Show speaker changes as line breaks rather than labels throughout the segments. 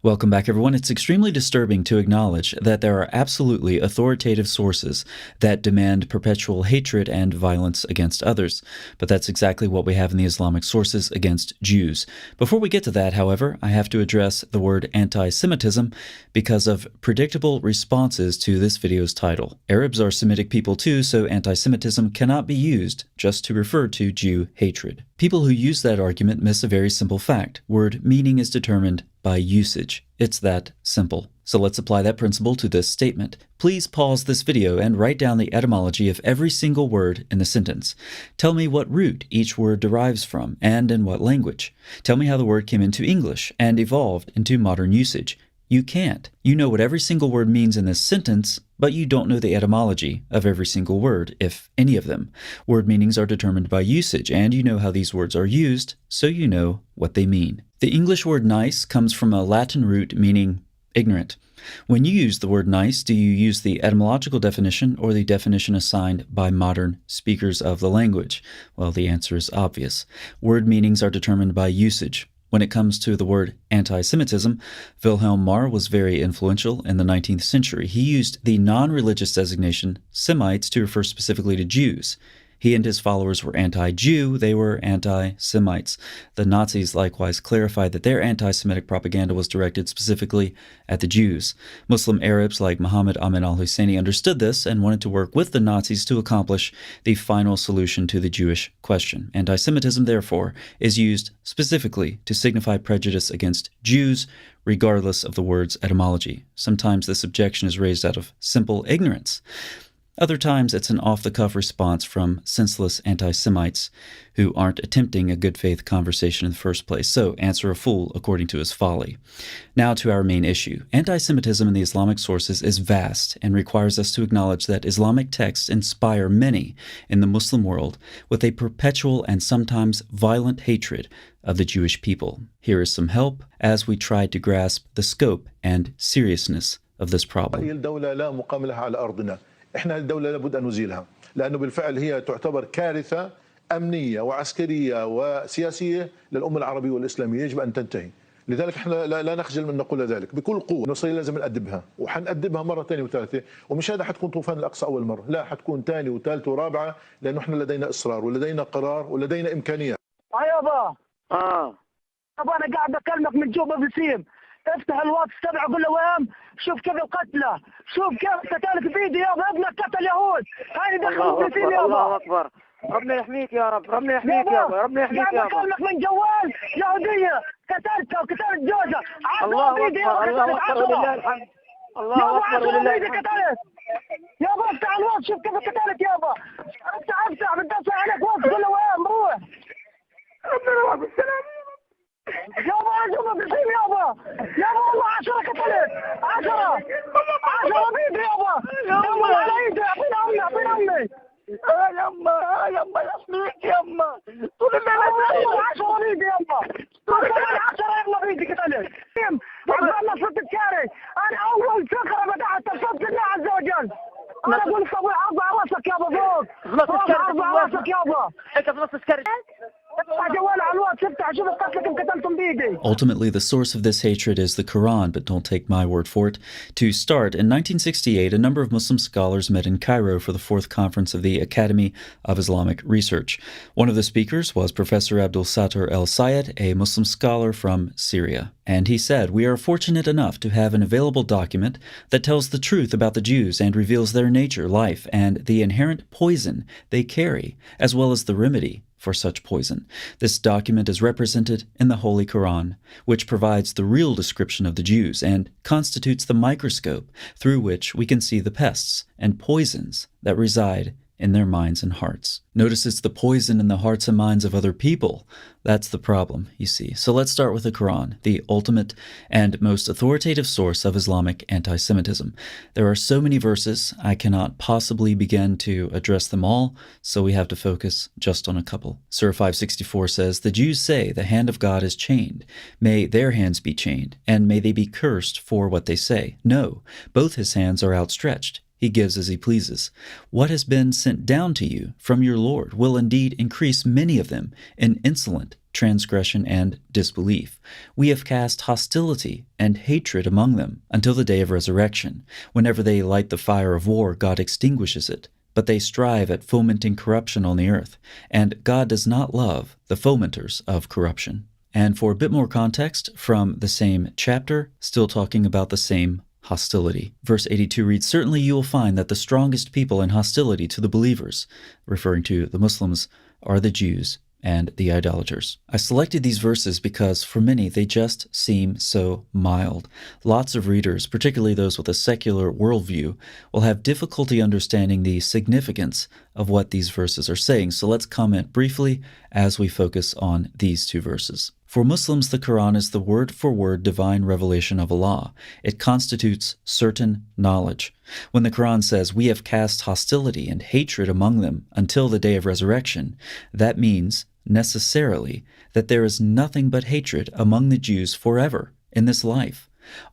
Welcome back, everyone. It's extremely disturbing to acknowledge that there are absolutely authoritative sources that demand perpetual hatred and violence against others, but that's exactly what we have in the Islamic sources against Jews. Before we get to that, however, I have to address the word anti-Semitism because of predictable responses to this video's title. Arabs are Semitic people too, so anti-Semitism cannot be used just to refer to Jew hatred. People who use that argument miss a very simple fact. Word meaning is determined by usage. It's that simple. So let's apply that principle to this statement. Please pause this video and write down the etymology of every single word in the sentence. Tell me what root each word derives from and in what language. Tell me how the word came into English and evolved into modern usage. You can't. You know what every single word means in this sentence, but you don't know the etymology of every single word, if any of them. Word meanings are determined by usage, and you know how these words are used, so you know what they mean. The English word nice comes from a Latin root meaning ignorant. When you use the word nice, do you use the etymological definition or the definition assigned by modern speakers of the language? Well, the answer is obvious. Word meanings are determined by usage. When it comes to the word anti-Semitism, Wilhelm Marr was very influential in the 19th century. He used the non-religious designation Semites to refer specifically to Jews. He and his followers were anti-Jew, they were anti-Semites. The Nazis likewise clarified that their anti-Semitic propaganda was directed specifically at the Jews. Muslim Arabs like Muhammad Amin al-Husseini understood this and wanted to work with the Nazis to accomplish the final solution to the Jewish question. Anti-Semitism, therefore, is used specifically to signify prejudice against Jews, regardless of the word's etymology. Sometimes this objection is raised out of simple ignorance. Other times, it's an off-the-cuff response from senseless anti-Semites who aren't attempting a good-faith conversation in the first place. So, answer a fool according to his folly. Now to our main issue. Anti-Semitism in the Islamic sources is vast and requires us to acknowledge that Islamic texts inspire many in the Muslim world with a perpetual and sometimes violent hatred of the Jewish people. Here is some help as we try to grasp the scope and seriousness of this problem.
احنا الدولة لابد أن نزيلها لأنه بالفعل هي تعتبر كارثة أمنية وعسكرية وسياسية للأمة العربية والإسلامية يجب أن تنتهي. لذلك احنا لا نخجل من نقول ذلك بكل قوة. إسرائيل لازم نأدبها وحنأدبها مرة ثانية وثالثة، ومش هذا حتكون طوفان الأقصى أول مرة، لا حتكون ثانية وثالثة ورابعة لأنه احنا لدينا إصرار ولدينا قرار ولدينا إمكانيات.
يابا يابا أنا قاعد أكلمك من جوبا بسيم. افتح الواتس تبعه قول له وين شوف كيف القتلى، شوف كيف قتلك فيديو يابا، ابنك قتل يهود، هاي دخلوا في يابا.
الله اكبر، ربنا يحميك يا رب، ربنا يحميك يابا، ربنا يحميك يابا.
بكلمك من جوال يهوديه قتلتها وقتلت جوزها.
الله اكبر، الله اكبر ولله الحمد. الله اكبر ولله الحمد.
يابا افتح الواتس شوف كيف قتلت يابا، افتح بتدفع عليك واتس قول له وين بروح.
ربنا يوفقك بالسلامة.
يابا عجبة بسيم يابا والله 10 قتلت 10 بيدي يابا على ايدي اعطينا امي
يما يحميك يما طول الليل
10 بيدي يابا 10 يلا بيدي قتلت عقبالنا صرت الكاري. انا اول فكرة بدأت تصدق الله عز وجل. انا اقول سوي اربع راسك يابا فوق اربع راسك يابا
هيك بنص السكري.
Ultimately, the source of this hatred is the Quran, but don't take my word for it. To start, in 1968, a number of Muslim scholars met in Cairo for the 4th conference of the Academy of Islamic Research. One of the speakers was Professor Abdul Sattar El-Sayed, a Muslim scholar from Syria. And he said, "We are fortunate enough to have an available document that tells the truth about the Jews and reveals their nature, life, and the inherent poison they carry, as well as the remedy for such poison. This document is represented in the Holy Quran, which provides the real description of the Jews and constitutes the microscope through which we can see the pests and poisons that reside in their minds and hearts." Notice it's the poison in the hearts and minds of other people. That's the problem, you see. So let's start with the Quran, the ultimate and most authoritative source of Islamic anti-Semitism. There are so many verses, I cannot possibly begin to address them all, so we have to focus just on a couple. Surah 564 says, "The Jews say the hand of God is chained. May their hands be chained, and may they be cursed for what they say. No, both his hands are outstretched. He gives as he pleases. What has been sent down to you from your Lord will indeed increase many of them in insolent transgression, and disbelief. We have cast hostility and hatred among them until the day of resurrection. Whenever they light the fire of war, God extinguishes it. But they strive at fomenting corruption on the earth, and God does not love the fomenters of corruption. And for a bit more context from the same chapter, still talking about the same hostility. Verse 82 reads, "Certainly you will find that the strongest people in hostility to the believers," referring to the Muslims, "are the Jews and the idolaters." I selected these verses because for many they just seem so mild. Lots of readers, particularly those with a secular worldview, will have difficulty understanding the significance of what these verses are saying. So let's comment briefly as we focus on these two verses. For Muslims, the Quran is the word-for-word divine revelation of Allah. It constitutes certain knowledge. When the Quran says, "We have cast hostility and hatred among them until the day of resurrection," that means necessarily that there is nothing but hatred among the Jews forever in this life.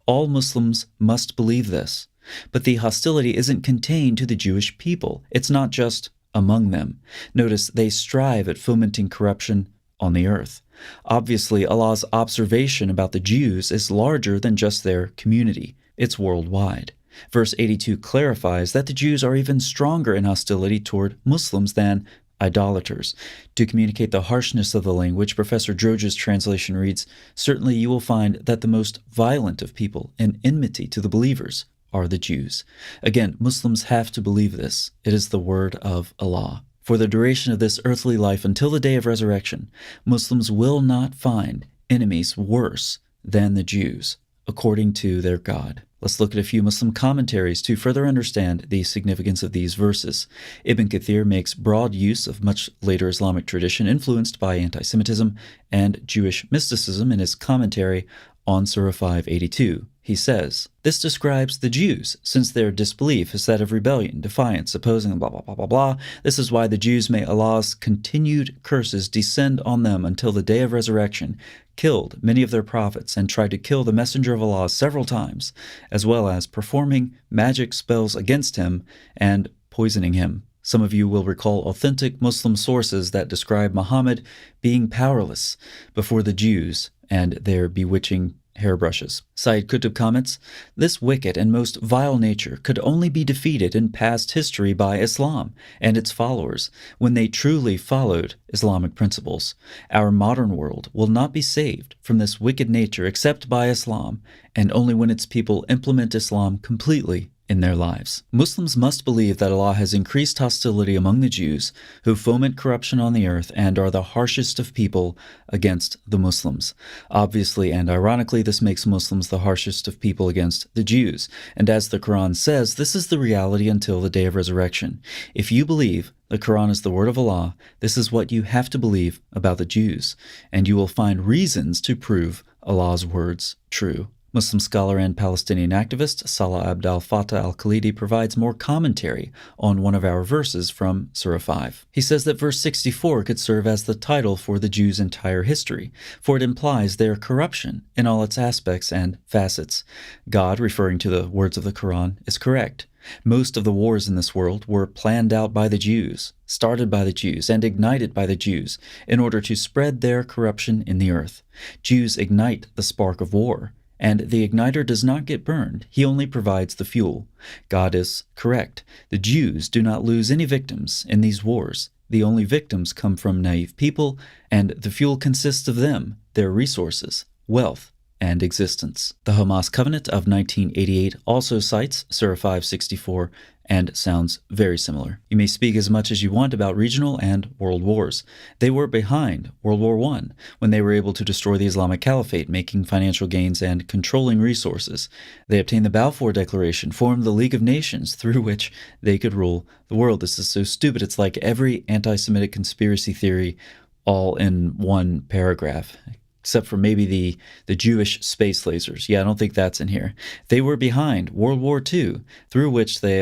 All Muslims must believe this. But the hostility isn't contained to the Jewish people. It's not just among them. Notice they strive at fomenting corruption on the earth. Obviously, Allah's observation about the Jews is larger than just their community. It's worldwide. Verse 82 clarifies that the Jews are even stronger in hostility toward Muslims than idolaters. To communicate the harshness of the language, Professor Droge's translation reads, "Certainly you will find that the most violent of people in enmity to the believers are the Jews." Again, Muslims have to believe this. It is the word of Allah. For the duration of this earthly life until the day of resurrection, Muslims will not find enemies worse than the Jews, according to their God. Let's look at a few Muslim commentaries to further understand the significance of these verses. Ibn Kathir makes broad use of much later Islamic tradition influenced by antisemitism and Jewish mysticism in his commentary on Surah 582. He says, "This describes the Jews, since their disbelief is that of rebellion, defiance, opposing, blah, blah, blah, blah, blah. This is why the Jews, may Allah's continued curses descend on them until the day of resurrection, killed many of their prophets and tried to kill the messenger of Allah several times, as well as performing magic spells against him and poisoning him." Some of you will recall authentic Muslim sources that describe Muhammad being powerless before the Jews and their bewitching hairbrushes. Sayyid Qutb comments, "This wicked and most vile nature could only be defeated in past history by Islam and its followers when they truly followed Islamic principles. Our modern world will not be saved from this wicked nature except by Islam, and only when its people implement Islam completely in their lives." Muslims must believe that Allah has increased hostility among the Jews, who foment corruption on the earth and are the harshest of people against the Muslims. Obviously and ironically, this makes Muslims the harshest of people against the Jews. And as the Quran says, this is the reality until the day of resurrection. If you believe the Quran is the word of Allah, this is what you have to believe about the Jews, and you will find reasons to prove Allah's words true. Muslim scholar and Palestinian activist Salah Abd al-Fattah al-Khalidi provides more commentary on one of our verses from Surah 5. He says that verse 64 could serve as the title for the Jews' entire history, for it implies their corruption in all its aspects and facets. God, referring to the words of the Quran, is correct. Most of the wars in this world were planned out by the Jews, started by the Jews, and ignited by the Jews in order to spread their corruption in the earth. Jews ignite the spark of war, and the igniter does not get burned. He only provides the fuel. God is correct. The Jews do not lose any victims in these wars. The only victims come from naive people, and the fuel consists of them, their resources, wealth, and existence. The Hamas Covenant of 1988 also cites Surah 564 and sounds very similar. You may speak as much as you want about regional and world wars. They were behind World War I when they were able to destroy the Islamic Caliphate, making financial gains and controlling resources. They obtained the Balfour Declaration, formed the League of Nations, through which they could rule the world. This is so stupid. It's like every anti-Semitic conspiracy theory all in one paragraph, except for maybe the Jewish space lasers. Yeah, I don't think that's in here. They were behind World War II, through which they,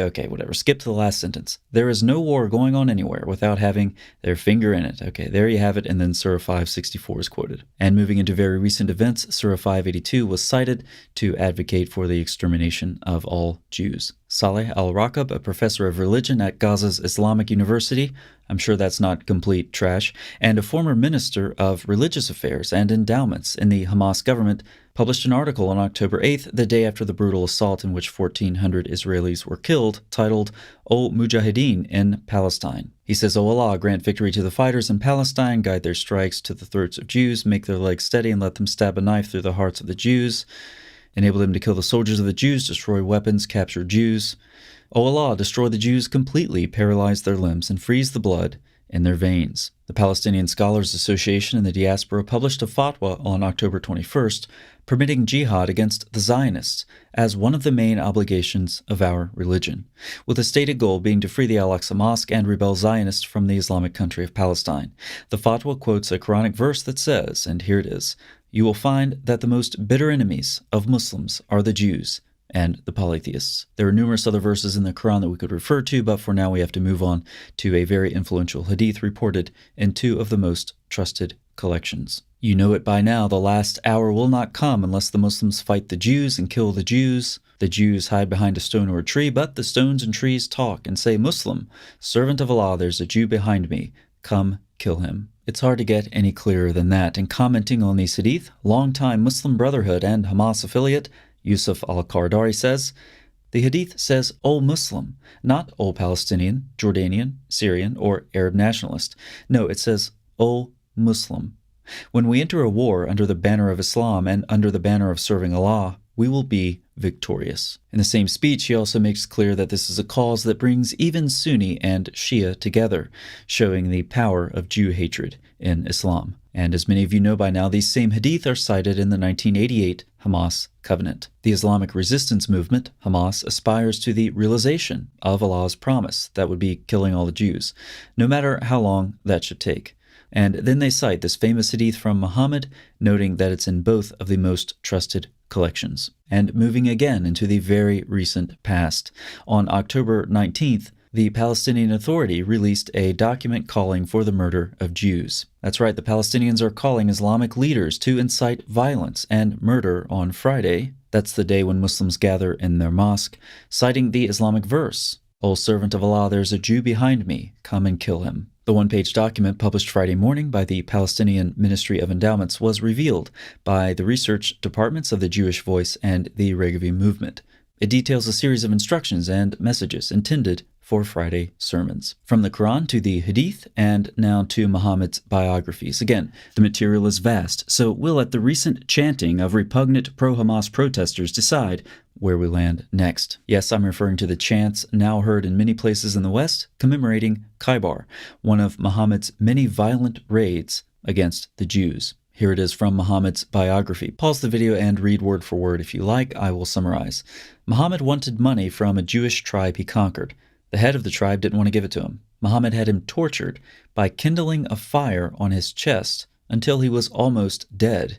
skip to the last sentence. There is no war going on anywhere without having their finger in it. Okay, there you have it, and then Surah 564 is quoted. And moving into very recent events, Surah 582 was cited to advocate for the extermination of all Jews. Saleh al-Raqab, a professor of religion at Gaza's Islamic University, I'm sure that's not complete trash, and a former minister of religious affairs and endowments in the Hamas government, published an article on October 8th, the day after the brutal assault in which 1,400 Israelis were killed, titled, O Mujahideen in Palestine. He says, O Allah, grant victory to the fighters in Palestine, guide their strikes to the throats of Jews, make their legs steady, and let them stab a knife through the hearts of the Jews. Enable them to kill the soldiers of the Jews, destroy weapons, capture Jews. O Allah, destroy the Jews completely, paralyze their limbs, and freeze the blood in their veins. The Palestinian Scholars Association in the diaspora published a fatwa on October 21st, permitting jihad against the Zionists as one of the main obligations of our religion, with the stated goal being to free the Al-Aqsa Mosque and rebel Zionists from the Islamic country of Palestine. The fatwa quotes a Quranic verse that says, and here it is, you will find that the most bitter enemies of Muslims are the Jews and the polytheists. There are numerous other verses in the Quran that we could refer to, but for now we have to move on to a very influential hadith reported in two of the most trusted collections. You know it by now, the last hour will not come unless the Muslims fight the Jews and kill the Jews. The Jews hide behind a stone or a tree, but the stones and trees talk and say, Muslim, servant of Allah, there's a Jew behind me. Come, kill him. It's hard to get any clearer than that. And commenting on these hadith, longtime Muslim Brotherhood and Hamas affiliate Yusuf al-Qaradari says, the hadith says, O Muslim, not O Palestinian, Jordanian, Syrian, or Arab nationalist. No, it says, O Muslim. When we enter a war under the banner of Islam and under the banner of serving Allah, we will be victorious. In the same speech, he also makes clear that this is a cause that brings even Sunni and Shia together, showing the power of Jew hatred in Islam. And as many of you know by now, these same hadith are cited in the 1988 Hamas Covenant. The Islamic resistance movement, Hamas, aspires to the realization of Allah's promise that would be killing all the Jews, no matter how long that should take. And then they cite this famous hadith from Muhammad, noting that it's in both of the most trusted collections. And moving again into the very recent past, on October 19th, the Palestinian Authority released a document calling for the murder of Jews. That's right, the Palestinians are calling Islamic leaders to incite violence and murder on Friday. That's the day when Muslims gather in their mosque, citing the Islamic verse, O servant of Allah, there's a Jew behind me, come and kill him. The one-page document published Friday morning by the Palestinian Ministry of Endowments was revealed by the research departments of the Jewish Voice and the Regevi movement. It details a series of instructions and messages intended for Friday sermons, from the Quran to the Hadith and now to Muhammad's biographies. Again, the material is vast, so we'll let the recent chanting of repugnant pro-Hamas protesters decide where we land next. Yes, I'm referring to the chants now heard in many places in the West commemorating Khaybar, one of Muhammad's many violent raids against the Jews. Here it is from Muhammad's biography. Pause the video and read word for word if you like. I will summarize. Muhammad wanted money from a Jewish tribe he conquered. The head of the tribe didn't want to give it to him. Muhammad had him tortured by kindling a fire on his chest until he was almost dead.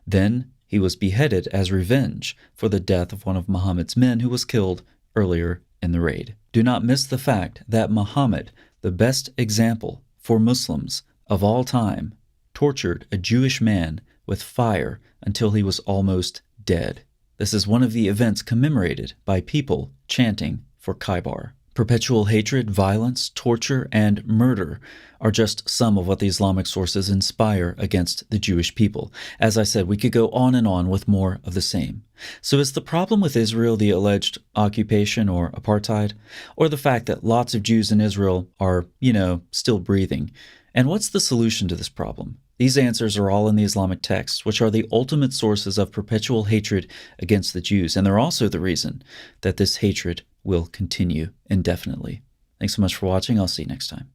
Then he was beheaded as revenge for the death of one of Muhammad's men who was killed earlier in the raid. Do not miss the fact that Muhammad, the best example for Muslims of all time, tortured a Jewish man with fire until he was almost dead. This is one of the events commemorated by people chanting for Khaybar. Perpetual hatred, violence, torture, and murder are just some of what the Islamic sources inspire against the Jewish people. As I said, we could go on with more of the same. So is the problem with Israel the alleged occupation or apartheid, or the fact that lots of Jews in Israel are, still breathing? And what's the solution to this problem? These answers are all in the Islamic texts, which are the ultimate sources of perpetual hatred against the Jews, and they're also the reason that this hatred will continue indefinitely. Thanks so much for watching. I'll see you next time.